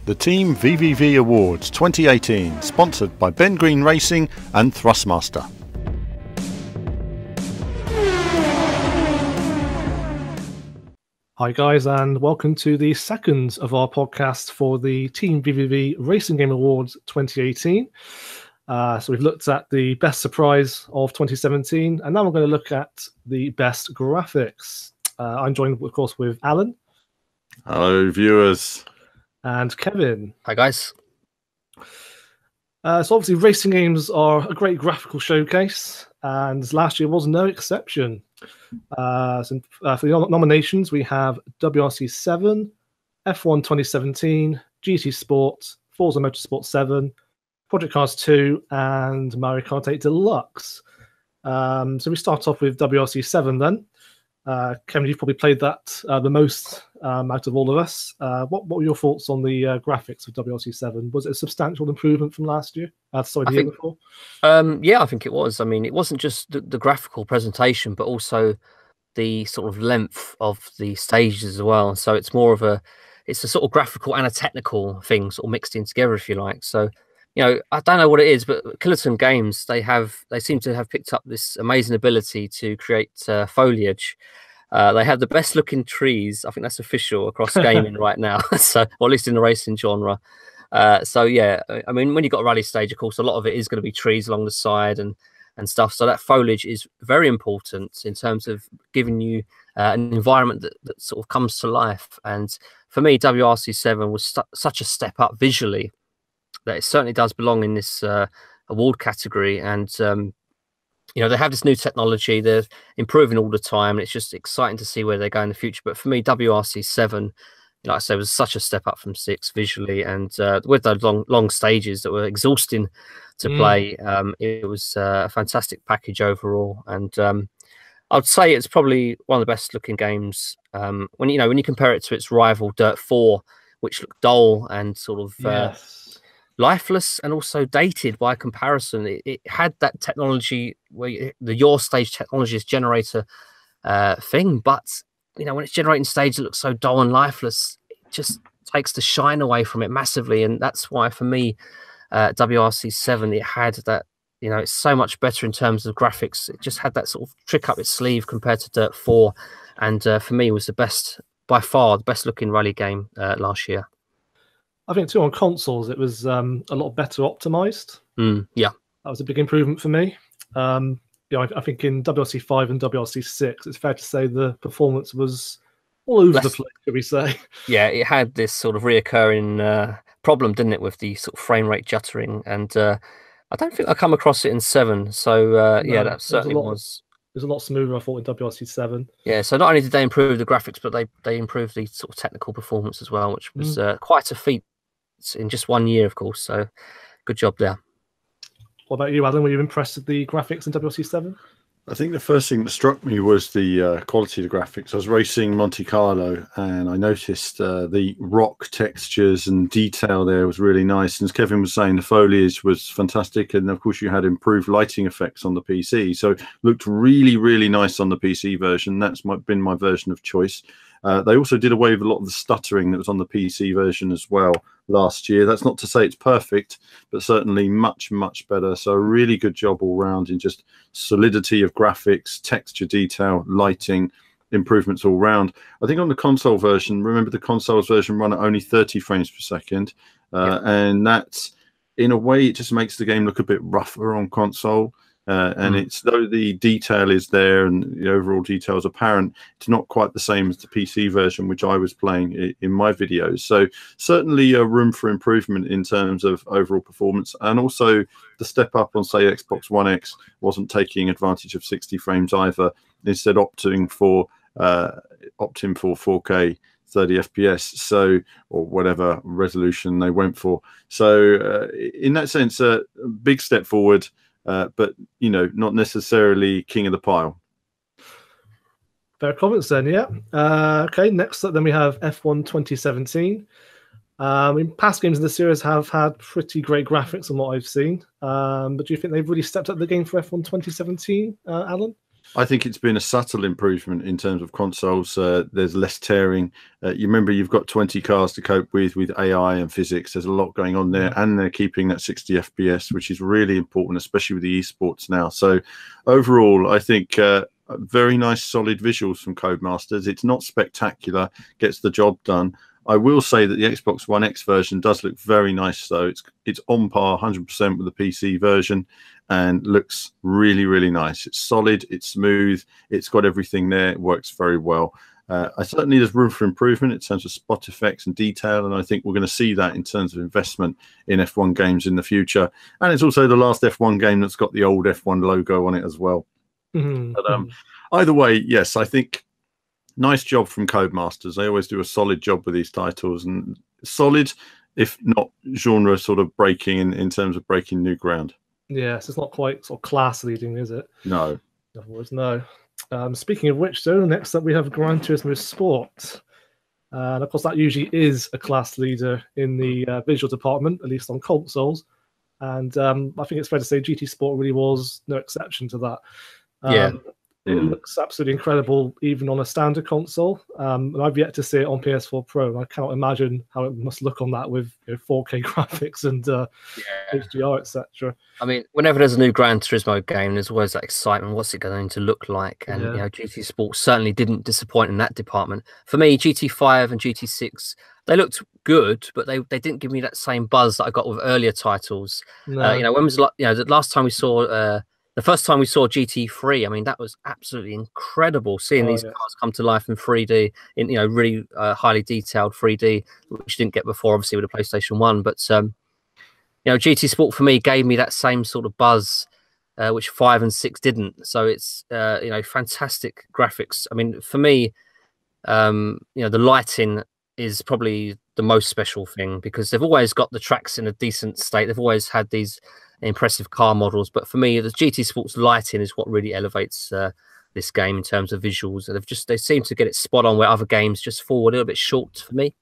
the Team VVV Awards 2018, sponsored by Ben Green Racing and Thrustmaster. Hi guys, and welcome to the second of our podcast for the Team VVV Racing Game Awards 2018. So we've looked at the best surprise of 2017, and now we're going to look at the best graphics. I'm joined, of course, with Alan. Hello, viewers. And Kevin. Hi, guys. So obviously racing games are a great graphical showcase, and last year was no exception. For the nominations, we have WRC 7, F1 2017, GT Sport, Foursome Motorsport 7, Project Cars 2, and Mario Kart 8 Deluxe. So we start off with WRC 7 then. Kevin, you've probably played that the most out of all of us. What were your thoughts on the graphics of WRC 7? Was it a substantial improvement from last year? The year before? Yeah, I think it was. I mean, it wasn't just the graphical presentation, but also the sort of length of the stages as well. So it's more of it's a sort of graphical and a technical thing sort of mixed in together, if you like. So, you know, I don't know what it is, but Killerton Games, they seem to have picked up this amazing ability to create foliage. They have the best looking trees. I think that's official across gaming right now. So, or at least in the racing genre. So yeah, I mean, when you've got a rally stage, of course, a lot of it is going to be trees along the side and stuff. So that foliage is very important in terms of giving you an environment that sort of comes to life. And for me, WRC 7 was such a step up visually that it certainly does belong in this award category. And you know, they have this new technology, they're improving all the time, and it's just exciting to see where they go in the future. But for me, WRC 7, like I say, was such a step up from 6 visually, and with those long stages that were exhausting to play, it was a fantastic package overall. And I'd say it's probably one of the best looking games when you compare it to its rival Dirt 4, which looked dull and sort of lifeless and also dated by comparison. It had that technology where the Your Stage technology generator thing, but you know, when it's generating stage, it looks so dull and lifeless. It just takes the shine away from it massively, and that's why for me, WRC 7, it had that. You know, it's so much better in terms of graphics. It just had that sort of trick up its sleeve compared to Dirt 4, and for me, it was the best, by far, the best looking rally game last year. I think too on consoles, it was a lot better optimized. Yeah, that was a big improvement for me. I think in WRC 5 and WRC 6, it's fair to say the performance was all over the place, should we say? Yeah, it had this sort of reoccurring problem, didn't it, with the sort of frame rate juttering, and I don't think I come across it in 7. So yeah, that certainly was. It was a lot smoother, I thought, in WRC 7. Yeah, so not only did they improve the graphics, but they improved the sort of technical performance as well, which was quite a feat in just 1 year, of course. So good job there. What about you, Alan? Were you impressed with the graphics in WRC 7? I think the first thing that struck me was the quality of the graphics. I was racing Monte Carlo, and I noticed the rock textures and detail there was really nice. And as Kevin was saying, the foliage was fantastic, and of course you had improved lighting effects on the PC, so it looked really, really nice on the PC version. That's been my version of choice. They also did away with a lot of the stuttering that was on the PC version as well last year. That's not to say it's perfect, but certainly much, much better. So a really good job all round in just solidity of graphics, texture detail, lighting, improvements all round. I think on the console version, remember the console's version run at only 30 frames per second. And that's, in a way, it just makes the game look a bit rougher on console. And it's, though the detail is there and the overall detail is apparent, it's not quite the same as the PC version, which I was playing in my videos. So certainly a room for improvement in terms of overall performance. And also the step up on, say, Xbox One X wasn't taking advantage of 60 frames either, instead opting for 4K 30 FPS, so, or whatever resolution they went for. So in that sense, a big step forward. But, you know, not necessarily king of the pile. Fair comments then, yeah. Okay, next up then we have F1 2017. Past games in the series have had pretty great graphics on what I've seen. But do you think they've really stepped up the game for F1 2017, Alan? I think it's been a subtle improvement in terms of consoles. There's less tearing. You remember you've got 20 cars to cope with AI and physics. There's a lot going on there, and they're keeping that 60 FPS, which is really important, especially with the esports now. So overall, I think very nice, solid visuals from Codemasters. It's not spectacular, gets the job done. I will say that the Xbox One X version does look very nice, though. It's on par 100% with the PC version and looks really, really nice. It's solid, it's smooth, it's got everything there. It works very well. I certainly there's room for improvement in terms of spot effects and detail, and I think we're going to see that in terms of investment in F1 games in the future. And it's also the last F1 game that's got the old F1 logo on it as well. But either way, yes, I think nice job from Codemasters. They always do a solid job with these titles, and solid, if not genre sort of breaking in terms of breaking new ground. Yes, it's not quite sort of class leading, is it? No. In other words, no. Speaking of which, though, next up we have Gran Turismo Sport. And of course, that usually is a class leader in the visual department, at least on consoles. And I think it's fair to say GT Sport really was no exception to that. It looks absolutely incredible, even on a standard console. And I've yet to see it on PS4 Pro. And I cannot imagine how it must look on that with 4K graphics and HDR, etc. I mean, whenever there's a new Gran Turismo game, there's always that excitement. What's it going to look like? And GT Sport certainly didn't disappoint in that department. For me, GT5 and GT6, they looked good, but they didn't give me that same buzz that I got with earlier titles. No. When was the last time we saw? The first time we saw GT3, I mean, that was absolutely incredible. Seeing these cars come to life in 3D, in really highly detailed 3D, which you didn't get before, obviously with the PlayStation 1. But GT Sport for me gave me that same sort of buzz, which 5 and 6 didn't. So it's fantastic graphics. I mean, for me, the lighting is probably the most special thing, because they've always got the tracks in a decent state. They've always had these impressive car models, but for me, the GT Sports lighting is what really elevates this game in terms of visuals. And they seem to get it spot on, where other games just fall a little bit short for me.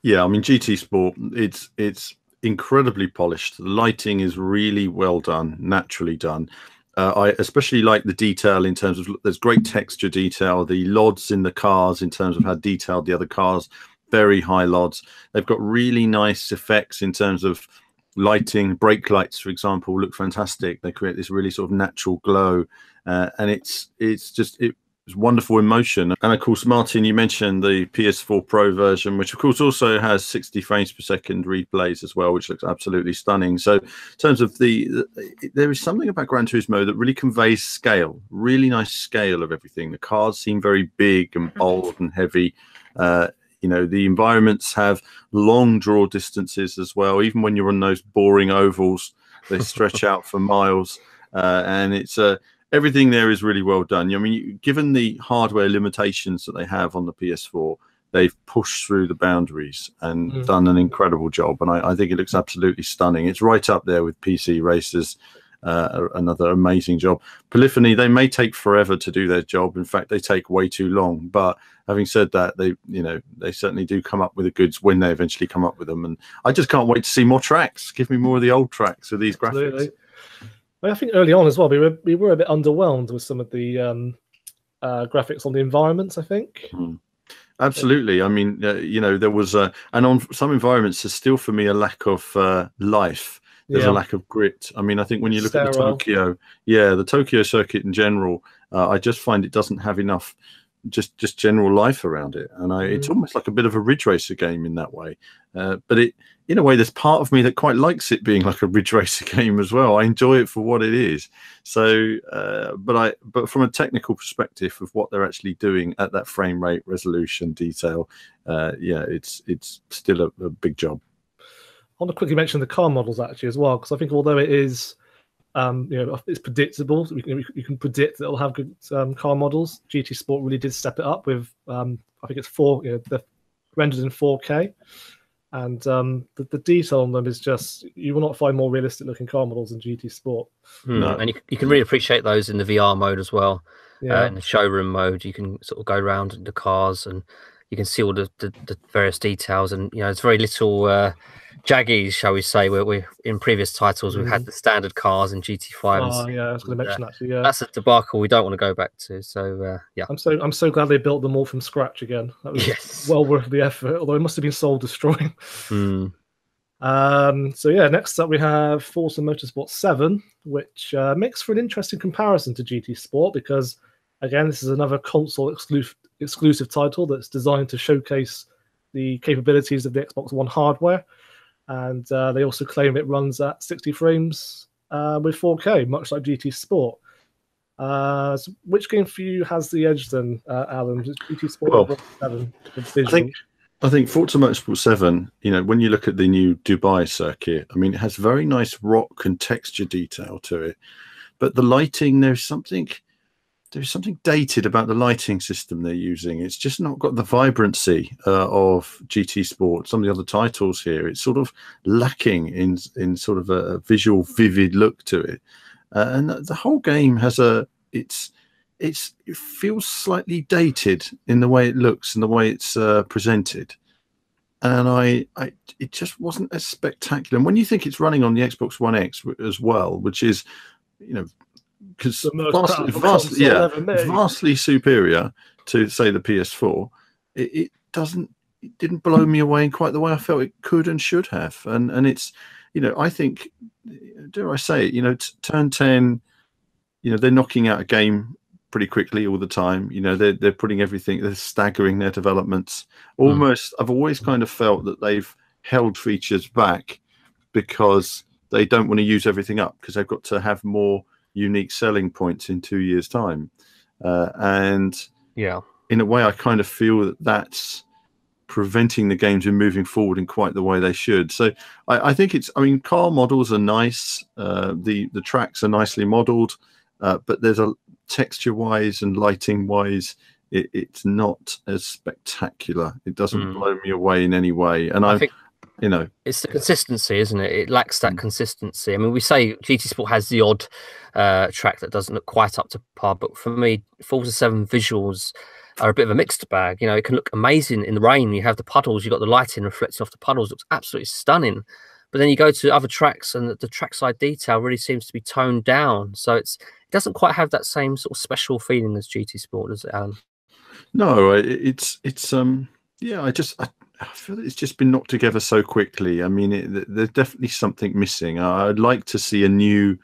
Yeah, I mean, GT Sport, it's incredibly polished. The lighting is really well done, naturally done. I especially like the detail in terms of, there's great texture detail, the LODs in the cars in terms of how detailed the other cars, very high LODs. They've got really nice effects in terms of lighting. Brake lights, for example, look fantastic. They create this really sort of natural glow, and it's wonderful in motion. And of course, Martin, you mentioned the PS4 Pro version, which of course also has 60 frames per second replays as well, which looks absolutely stunning. So in terms of there is something about Gran Turismo that really conveys scale, really nice scale of everything. The cars seem very big and bold and heavy. The environments have long draw distances as well. Even when you're on those boring ovals, they stretch out for miles, and it's everything there is really well done. I mean, given the hardware limitations that they have on the PS4, they've pushed through the boundaries and done an incredible job. And I think it looks absolutely stunning. It's right up there with PC Racers. Another amazing job. Polyphony, they may take forever to do their job. In fact, they take way too long. But having said that, they certainly do come up with the goods when they eventually come up with them. And I just can't wait to see more tracks. Give me more of the old tracks with these graphics. I think early on as well, we were a bit underwhelmed with some of the graphics on the environments, I think. Absolutely. I mean, there was and on some environments, there's still for me a lack of life. There's a lack of grit. I mean, I think when you look at the Tokyo circuit in general, I just find it doesn't have enough just general life around it. And it's almost like a bit of a Ridge Racer game in that way. But in a way, there's part of me that quite likes it being like a Ridge Racer game as well. I enjoy it for what it is. So, but from a technical perspective of what they're actually doing at that frame rate, resolution, detail, it's still a big job. I want to quickly mention the car models actually as well, because I think although it is, it's predictable, you can predict that it'll have good car models. GT Sport really did step it up with, I think it's they're rendered in 4K, and the detail on them is just, you will not find more realistic looking car models in GT Sport. No. And you can really appreciate those in the VR mode as well. In the showroom mode, you can sort of go around the cars and you can see all the various details, and it's very little jaggies, shall we say, where we in previous titles we've had the standard cars in GT5. Oh yeah, I was going to mention actually. Yeah, that's a debacle we don't want to go back to. So yeah, I'm so glad they built them all from scratch again. That was well worth the effort, although it must have been soul destroying. So yeah, next up we have Foursome Motorsport 7, which makes for an interesting comparison to GT Sport, because again, this is another console exclusive title that's designed to showcase the capabilities of the Xbox One hardware. And they also claim it runs at 60 frames with 4K, much like GT Sport. So which game for you has the edge then, Alan? Is GT Sport or 7? I think Foursome Motorsport 7, when you look at the new Dubai circuit, I mean, it has very nice rock and texture detail to it. But the lighting, there's something dated about the lighting system they're using. It's just not got the vibrancy of GT Sport. Some of the other titles here, it's sort of lacking in sort of a visual, vivid look to it. And the whole game has it feels slightly dated in the way it looks and the way it's presented. And it just wasn't as spectacular. And when you think it's running on the Xbox One X as well, which is, because vastly superior to, say, the PS4, it didn't blow me away in quite the way I felt it could and should have. And it's, I think, dare I say it, Turn 10, they're knocking out a game pretty quickly all the time. They're putting everything, they're staggering their developments. Almost, I've always kind of felt that they've held features back because they don't want to use everything up, because they've got to have more unique selling points in 2 years' time. And in a way, I kind of feel that that's preventing the games from moving forward in quite the way they should. So I think car models are nice. The tracks are nicely modeled, but there's a texture-wise and lighting-wise, it's not as spectacular. It doesn't blow me away in any way. And I think, it's the consistency, isn't it? It lacks that consistency. I mean, we say GT Sport has the odd track that doesn't look quite up to par, but for me, Forza 7 visuals are a bit of a mixed bag. It can look amazing in the rain. You have the puddles, you've got the lighting reflecting off the puddles, it looks absolutely stunning. But then you go to other tracks and the trackside detail really seems to be toned down. So it doesn't quite have that same sort of special feeling as GT Sport, does it, Alan? No, I feel that it's just been knocked together so quickly. I mean, there's definitely something missing. I'd like to see a new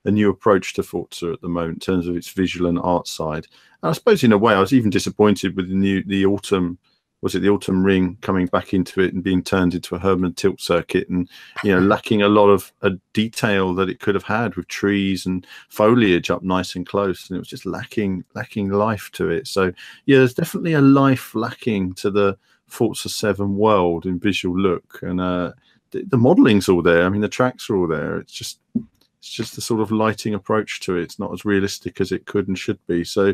approach to Forza at the moment in terms of its visual and art side. And I suppose in a way, I was even disappointed with the autumn. Was it the autumn ring coming back into it and being turned into a Herman tilt circuit, and lacking a lot of a detail that it could have had with trees and foliage up nice and close, and it was just lacking life to it. So yeah, there's definitely a life lacking to the Forza 7 world in visual look, and the modeling's all there. I mean, the tracks are all there. It's just the sort of lighting approach to it. It's not as realistic as it could and should be. So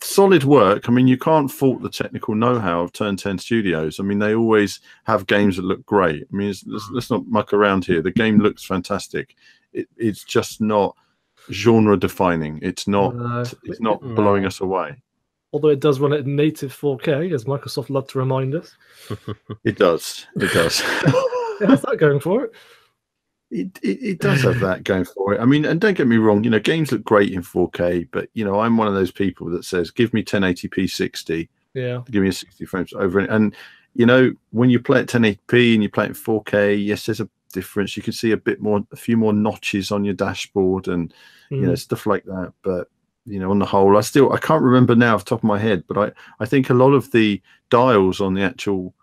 solid work. I mean, you can't fault the technical know-how of Turn 10 Studios. I mean, they always have games that look great. I mean, let's not muck around here. The game looks fantastic. It's just not genre defining. It's not blowing us away. Although it does run at native 4K, as Microsoft love to remind us. It does. How's that going for it? It does have that going for it. I mean, and don't get me wrong, games look great in 4K, but I'm one of those people that says, give me 1080p 60. Yeah. Give me a 60 frames over it. And when you play at 1080p and you play it in 4K, yes, there's a difference. You can see a few more notches on your dashboard and stuff like that. But on the whole, I can't remember now off the top of my head, but I think a lot of the dials on the actual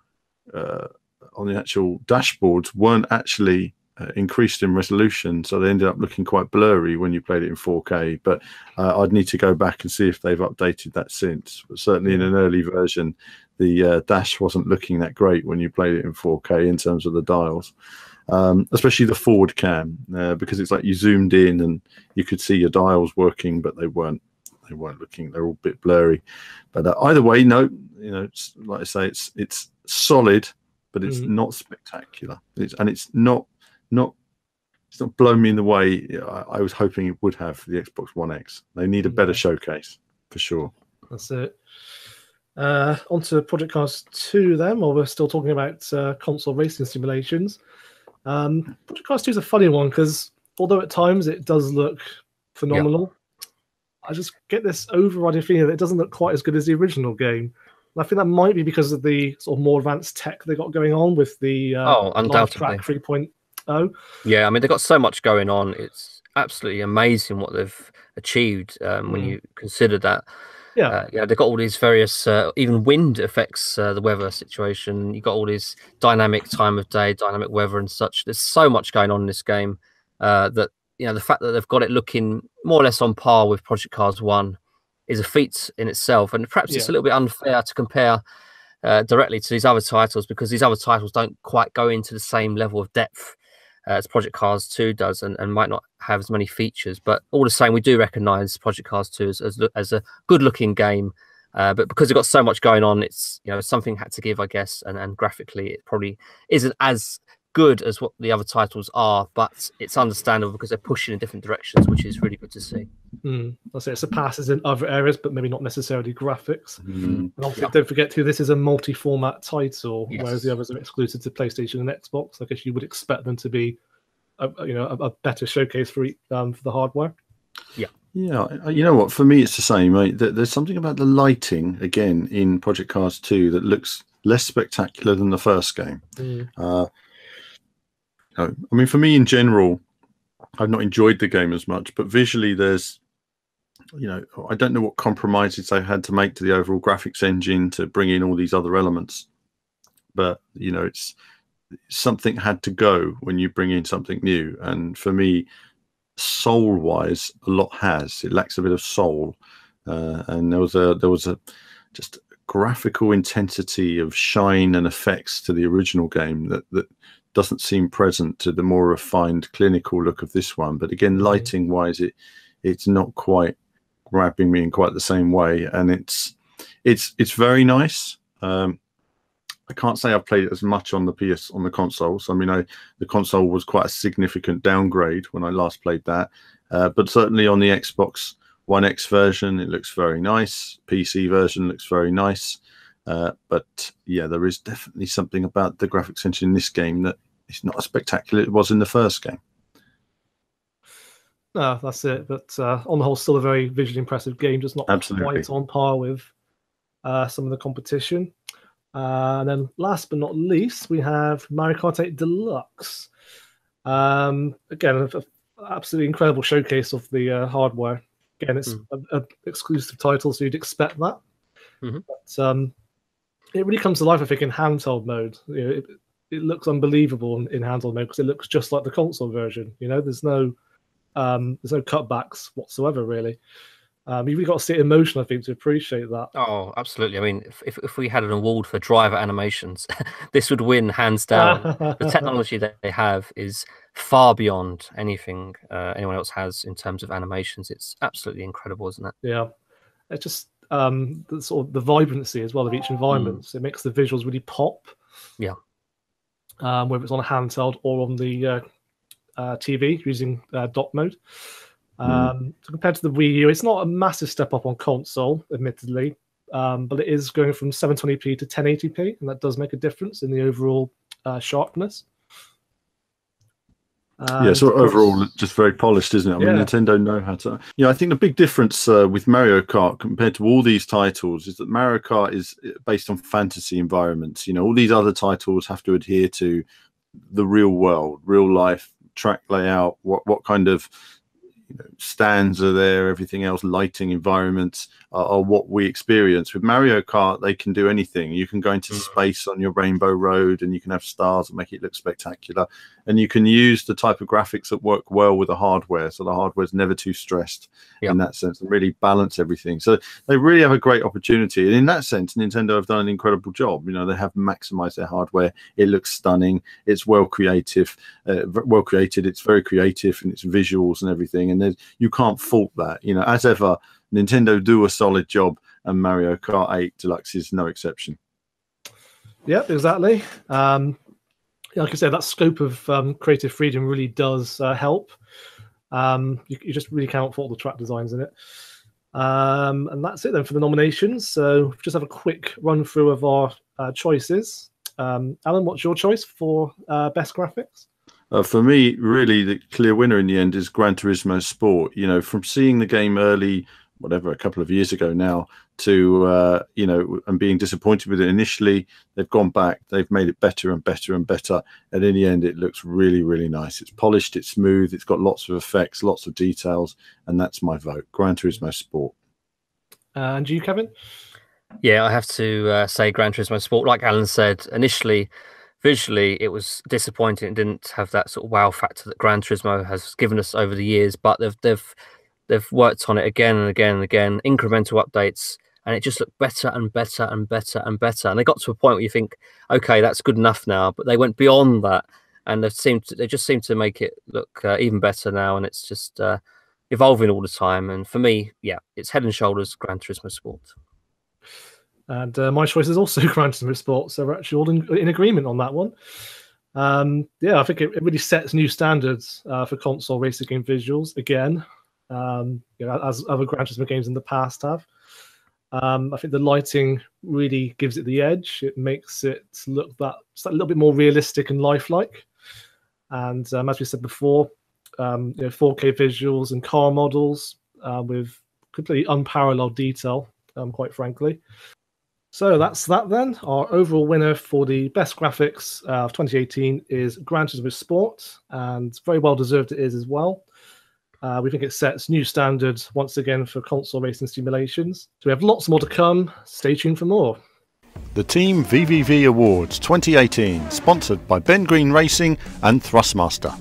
dashboards weren't actually increased in resolution, so they ended up looking quite blurry when you played it in 4K. But I'd need to go back and see if they've updated that since. But certainly in an early version, the dash wasn't looking that great when you played it in 4K in terms of the dials, especially the forward cam, because it's like you zoomed in and you could see your dials working, but they weren't looking. They're all a bit blurry. But either way, it's, like I say, it's solid, but it's not spectacular. It's not blowing me in the way I was hoping it would have for the Xbox One X. They need a better showcase for sure. That's it. Onto Project Cars 2 then, while we're still talking about console racing simulations. Project Cars 2 is a funny one because although at times it does look phenomenal, I just get this overriding feeling that it doesn't look quite as good as the original game. And I think that might be because of the sort of more advanced tech they got going on with the undoubtedly. Track 3.0. Yeah, I mean, they've got so much going on. It's absolutely amazing what they've achieved when you consider that. Yeah, they've got all these various, even wind affects the weather situation. You've got all these dynamic time of day, dynamic weather and such. There's so much going on in this game that, the fact that they've got it looking more or less on par with Project Cars 1 is a feat in itself. And perhaps it's a little bit unfair to compare directly to these other titles because these other titles don't quite go into the same level of depth as Project Cars 2 does and might not have as many features. But all the same, we do recognise Project Cars 2 as a good-looking game. But because it's got so much going on, it's something had to give, I guess. And graphically, it probably isn't as good as what the other titles are, but it's understandable because they're pushing in different directions, which is really good to see. I'll say it surpasses in other areas, but maybe not necessarily graphics. Mm. And obviously, don't forget too, this is a multi-format title, whereas the others are exclusive to PlayStation and Xbox. I guess you would expect them to be, a better showcase for the hardware. Yeah, you know what? For me, it's the same. Right? There's something about the lighting again in Project Cars 2 that looks less spectacular than the first game. I mean, for me in general, I've not enjoyed the game as much, but visually there's, I don't know what compromises they had to make to the overall graphics engine to bring in all these other elements. But, it's something had to go when you bring in something new. And for me, soul-wise, a lot has. It lacks a bit of soul. And there was a just graphical intensity of shine and effects to the original game that doesn't seem present to the more refined clinical look of this one. But again, lighting wise, it's not quite grabbing me in quite the same way, and it's very nice. I can't say I've played it as much on the consoles. I mean, the console was quite a significant downgrade when I last played that, but certainly on the Xbox One X version, it looks very nice. PC version looks very nice. But yeah, there is definitely something about the graphics engine in this game that is not as spectacular as it was in the first game. No, that's it. But on the whole, still a very visually impressive game, just not quite on par with some of the competition. And then last but not least, we have Mario Kart 8 Deluxe. Again, an absolutely incredible showcase of the hardware. Again, it's an exclusive title, so you'd expect that. But it really comes to life, I think, in handheld mode. It looks unbelievable in handheld mode because it looks just like the console version. There's no cutbacks whatsoever, really. You've really got to see it in motion, I think, to appreciate that. Oh, absolutely. I mean, if we had an award for driver animations, this would win hands down. The technology that they have is far beyond anything anyone else has in terms of animations. It's absolutely incredible, isn't it? Yeah, it's just the sort of the vibrancy as well of each environment. So it makes the visuals really pop. Yeah. Whether it's on a handheld or on the TV using dock mode. So compared to the Wii U, it's not a massive step up on console, admittedly, but it is going from 720p to 1080p, and that does make a difference in the overall sharpness. So overall, just very polished, isn't it? I mean, Nintendo know how to. I think the big difference with Mario Kart compared to all these titles is that Mario Kart is based on fantasy environments. All these other titles have to adhere to the real world, real life track layout. What kind of stands are there, everything else, lighting, environments are what we experience. With Mario Kart, they can do anything. You can go into space on your Rainbow Road and you can have stars and make it look spectacular, and you can use the type of graphics that work well with the hardware, so the hardware is never too stressed in that sense, and really balance everything. So they really have a great opportunity, and in that sense Nintendo have done an incredible job. They have maximized their hardware. It looks stunning, it's well created, it's very creative in its visuals and everything, and you can't fault that. As ever, Nintendo do a solid job, and Mario Kart 8 Deluxe is no exception. Yep, exactly. Like I said, that scope of creative freedom really does help. You just really cannot fault the track designs in it. And that's it then for the nominations. So just have a quick run through of our choices. Alan, what's your choice for best graphics? For me, really, the clear winner in the end is Gran Turismo Sport. You know, from seeing the game early, whatever, a couple of years ago now, to you know, and being disappointed with it initially, they've gone back, they've made it better and better and better, and in the end, it looks really, really nice. It's polished, it's smooth, it's got lots of effects, lots of details, and that's my vote. Gran Turismo Sport. And you, Kevin? Yeah, I have to say Gran Turismo Sport. Like Alan said, initially, visually, it was disappointing. It didn't have that sort of wow factor that Gran Turismo has given us over the years. But they've worked on it again and again and again, incremental updates, and it just looked better and better and better and better. And they got to a point where you think, okay, that's good enough now. But they went beyond that, and they just seem to make it look even better now. And it's just evolving all the time. And for me, yeah, it's head and shoulders Gran Turismo Sport. And my choice is also Gran Turismo Sport, so we're actually all in agreement on that one. Yeah, I think it really sets new standards for console racing game visuals again, you know, as other Gran Turismo games in the past have. I think the lighting really gives it the edge. It makes it look just a little bit more realistic and lifelike. And as we said before, you know, 4K visuals and car models with completely unparalleled detail, quite frankly. So that's that then. Our overall winner for the best graphics of 2018 is Gran Turismo Sport, and very well deserved it is as well. We think it sets new standards once again for console racing simulations. So we have lots more to come. Stay tuned for more. The Team VVV Awards 2018, sponsored by Ben Green Racing and Thrustmaster.